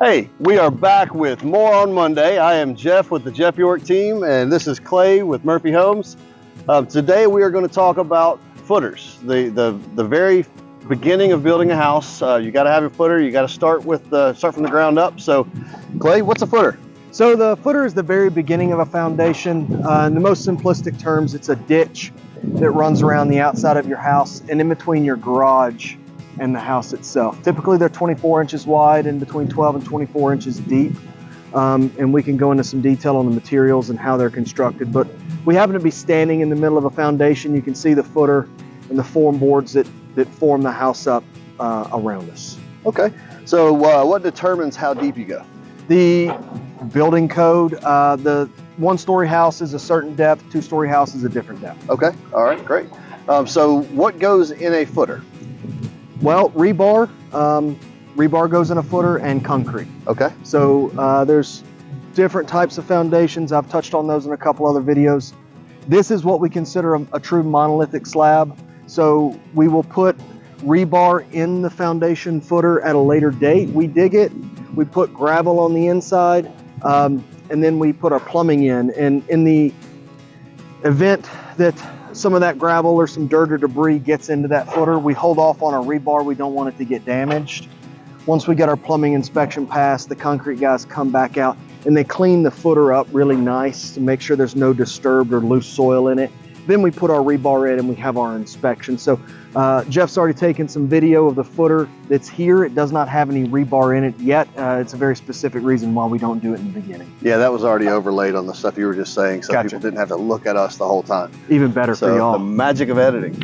Hey, we are back with more on Monday. I am Jeff with the Jeff York team, and this is Clay with Murphy Homes. Today we are going to talk about footers, the very beginning of building a house. You got to have a footer. You got to start from the ground up. So, Clay, what's a footer? So the footer is the very beginning of a foundation. In the most simplistic terms, it's a ditch that runs around the outside of your house and in between your garage and the house itself. Typically they're 24 inches wide and between 12 and 24 inches deep. And we can go into some detail on the materials and how they're constructed, but we happen to be standing in the middle of a foundation. You can see the footer and the form boards that form the house up around us. Okay, so what determines how deep you go? The building code, the one-story house is a certain depth, two-story house is a different depth. Okay, all right, great. So what goes in a footer? Well, rebar goes in a footer, and concrete. Okay. So there's different types of foundations. I've touched on those in a couple other videos. This is what we consider a true monolithic slab. So we will put rebar in the foundation footer at a later date. We dig it, we put gravel on the inside, and then we put our plumbing in. And in the event that some of that gravel or some dirt or debris gets into that footer, we hold off on our rebar. We don't want it to get damaged. Once we get our plumbing inspection passed, the concrete guys come back out and they clean the footer up really nice to make sure there's no disturbed or loose soil in it. Then we put our rebar in and we have our inspection. So Jeff's already taken some video of the footer that's here. It does not have any rebar in it yet. It's a very specific reason why we don't do it in the beginning. Yeah, that was already overlaid on the stuff you were just saying, so Gotcha. people didn't have to look at us the whole time. Even better for y'all. The magic of editing.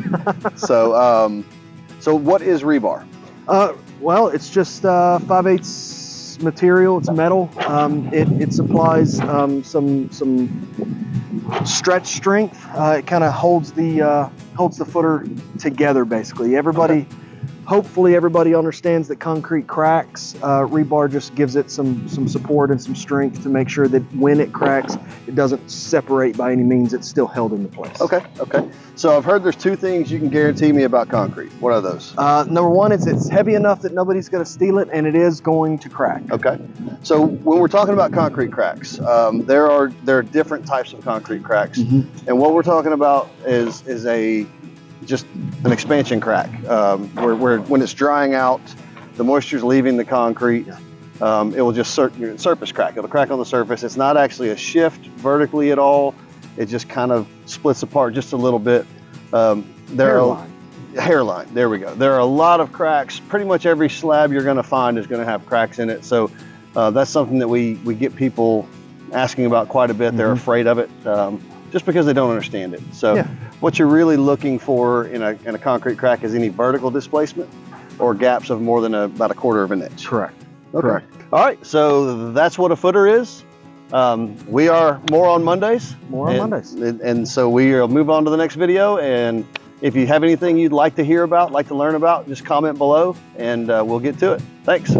So what is rebar? Well, it's just 5/8 material. It's metal. It supplies some stretch strength. It kind of holds the footer together, basically. Hopefully everybody understands that concrete cracks. Rebar just gives it some support and some strength to make sure that when it cracks, it doesn't separate by any means. It's still held into place. Okay. So I've heard there's two things you can guarantee me about concrete. What are those? Number one is it's heavy enough that nobody's going to steal it, and it is going to crack. Okay. So when we're talking about concrete cracks, there are different types of concrete cracks, and what we're talking about is just an expansion crack, where when it's drying out, the moisture's leaving the concrete. It will just surface crack. It'll crack on the surface. It's not actually a shift vertically at all. It just kind of splits apart just a little bit. Hairline. There we go. There are a lot of cracks. Pretty much every slab you're going to find is going to have cracks in it. So that's something that we get people asking about quite a bit. They're afraid of it. Just because they don't understand it. So what you're really looking for in a concrete crack is any vertical displacement or gaps of more than about 1/4 of an inch. Correct. Okay. Correct. All right, so that's what a footer is. We are more on Mondays. And so we'll move on to the next video. And if you have anything you'd like to hear about, like to learn about, just comment below and we'll get to it. Thanks.